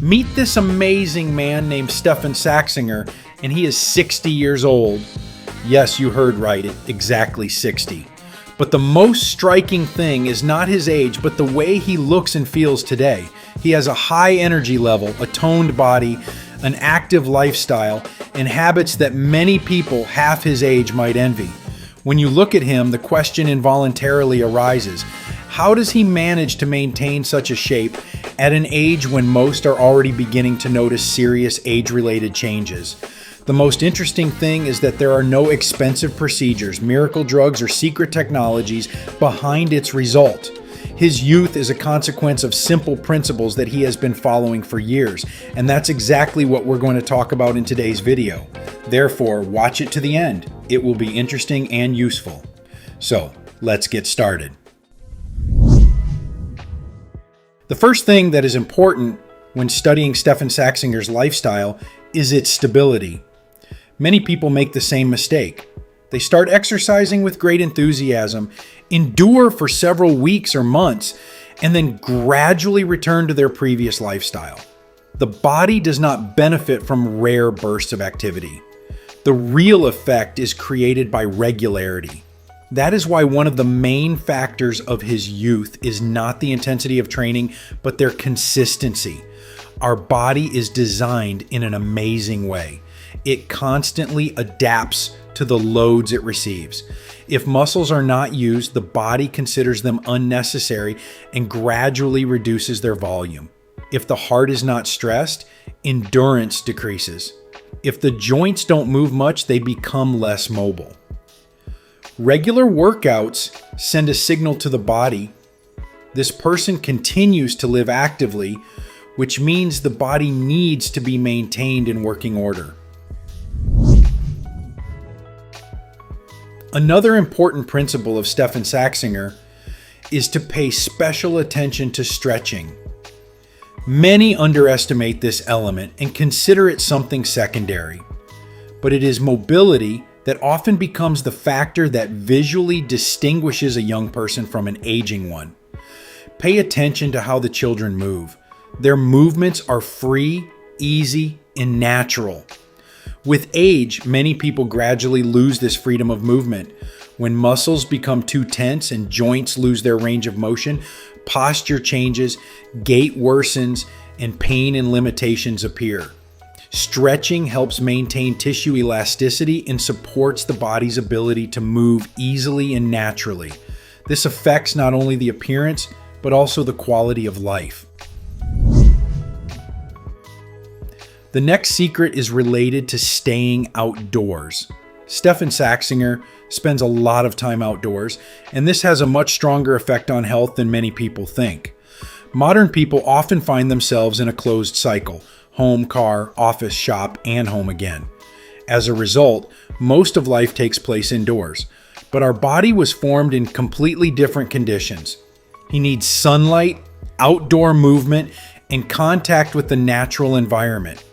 Meet this amazing man named Stefan Saxinger, and he is 60 years old. Yes, you heard right, exactly 60. But the most striking thing is not his age, but the way he looks and feels today. He has a high energy level, a toned body, an active lifestyle, and habits that many people half his age might envy. When you look at him, the question involuntarily arises: how does he manage to maintain such a shape at an age when most are already beginning to notice serious age-related changes? The most interesting thing is that there are no expensive procedures, miracle drugs, or secret technologies behind its result. His youth is a consequence of simple principles that he has been following for years, and that's exactly what we're going to talk about in today's video. Therefore, watch it to the end. It will be interesting and useful. So, let's get started. The first thing that is important when studying Stefan Saxinger's lifestyle is its stability. Many people make the same mistake. They start exercising with great enthusiasm, endure for several weeks or months, and then gradually return to their previous lifestyle. The body does not benefit from rare bursts of activity. The real effect is created by regularity. That is why one of the main factors of his youth is not the intensity of training, but their consistency. Our body is designed in an amazing way. It constantly adapts to the loads it receives. If muscles are not used, the body considers them unnecessary and gradually reduces their volume. If the heart is not stressed, endurance decreases. If the joints don't move much, they become less mobile. Regular workouts send a signal to the body. This person continues to live actively, which means the body needs to be maintained in working order. Another important principle of Stefan Saxinger is to pay special attention to stretching. Many underestimate this element and consider it something secondary, but it is mobility that often becomes the factor that visually distinguishes a young person from an aging one. Pay attention to how the children move. Their movements are free, easy, and natural. With age, many people gradually lose this freedom of movement. When muscles become too tense and joints lose their range of motion, posture changes, gait worsens, and pain and limitations appear. Stretching helps maintain tissue elasticity and supports the body's ability to move easily and naturally. This affects not only the appearance, but also the quality of life. The next secret is related to staying outdoors. Stefan Saxinger spends a lot of time outdoors, and this has a much stronger effect on health than many people think. Modern people often find themselves in a closed cycle: home, car, office, shop, and home again. As a result, most of life takes place indoors, but our body was formed in completely different conditions. He needs sunlight, outdoor movement, and contact with the natural environment.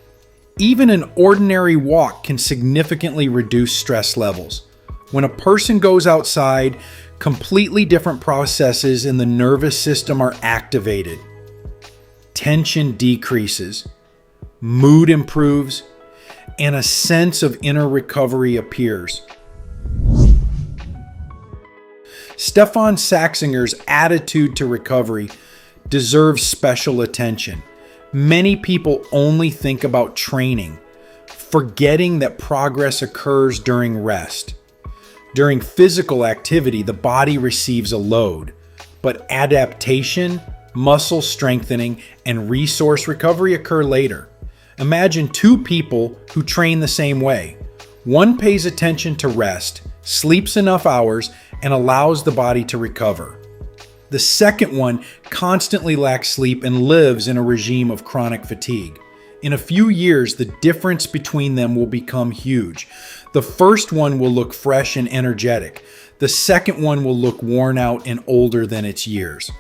Even an ordinary walk can significantly reduce stress levels. When a person goes outside, completely different processes in the nervous system are activated. Tension decreases, mood improves, and a sense of inner recovery appears. Stefan Saxinger's attitude to recovery deserves special attention. Many people only think about training, forgetting that progress occurs during rest. During physical activity, the body receives a load, but adaptation, muscle strengthening, and resource recovery occur later. Imagine two people who train the same way. One pays attention to rest, sleeps enough hours, and allows the body to recover. The second one constantly lacks sleep and lives in a regime of chronic fatigue. In a few years, the difference between them will become huge. The first one will look fresh and energetic. The second one will look worn out and older than its years.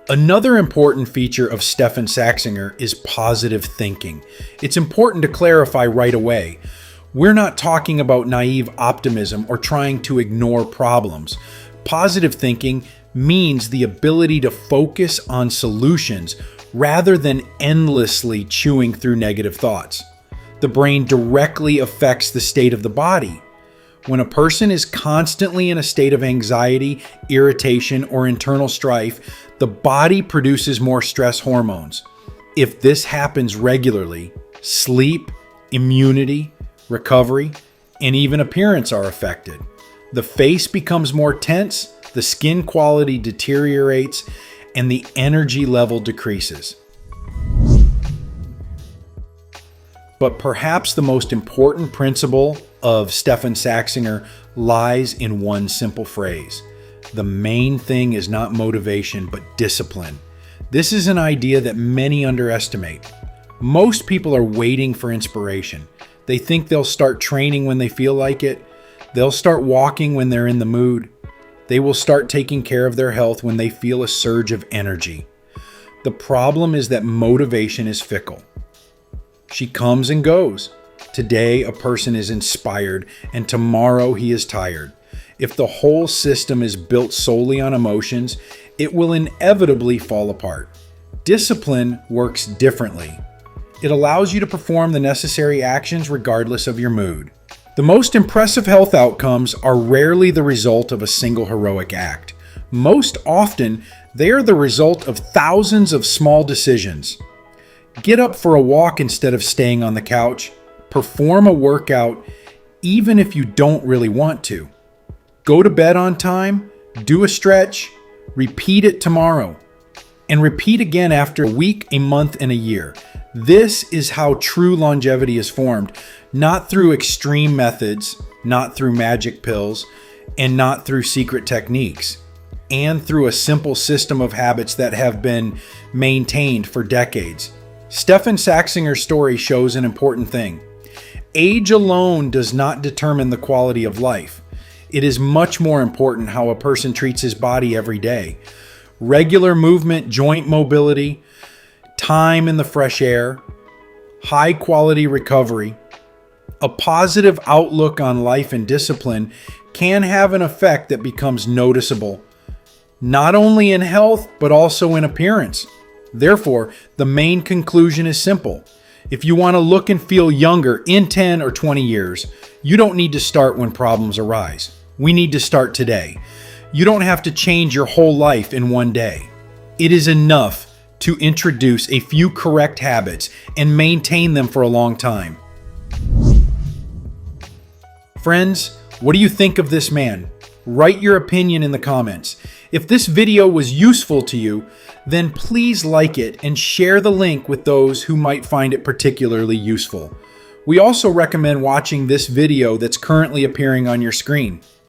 Another important feature of Stefan Saxinger is positive thinking. It's important to clarify right away. We're not talking about naive optimism or trying to ignore problems. Positive thinking means the ability to focus on solutions rather than endlessly chewing through negative thoughts. The brain directly affects the state of the body. When a person is constantly in a state of anxiety, irritation, or internal strife, the body produces more stress hormones. If this happens regularly, sleep, immunity, recovery, and even appearance are affected. The face becomes more tense, the skin quality deteriorates, and the energy level decreases. But perhaps the most important principle of Stefan Saxinger lies in one simple phrase. The main thing is not motivation, but discipline. This is an idea that many underestimate. Most people are waiting for inspiration. They think they'll start training when they feel like it. They'll start walking when they're in the mood. They will start taking care of their health when they feel a surge of energy. The problem is that motivation is fickle. She comes and goes. Today, a person is inspired, and tomorrow he is tired. If the whole system is built solely on emotions, it will inevitably fall apart. Discipline works differently. It allows you to perform the necessary actions regardless of your mood. The most impressive health outcomes are rarely the result of a single heroic act. Most often, they are the result of thousands of small decisions. Get up for a walk instead of staying on the couch. Perform a workout even if you don't really want to. Go to bed on time, do a stretch, repeat it tomorrow, and repeat again after a week, a month, and a year. This is how true longevity is formed, not through extreme methods, not through magic pills, and not through secret techniques, and through a simple system of habits that have been maintained for decades. Stefan Saxinger's story shows an important thing. Age alone does not determine the quality of life. It is much more important how a person treats his body every day. Regular movement, joint mobility, time in the fresh air, high quality recovery, a positive outlook on life and discipline can have an effect that becomes noticeable, not only in health, but also in appearance. Therefore, the main conclusion is simple. If you want to look and feel younger in 10 or 20 years, you don't need to start when problems arise. We need to start today. You don't have to change your whole life in one day. It is enough to introduce a few correct habits and maintain them for a long time. Friends, what do you think of this man? Write your opinion in the comments. If this video was useful to you, then please like it and share the link with those who might find it particularly useful. We also recommend watching this video that's currently appearing on your screen.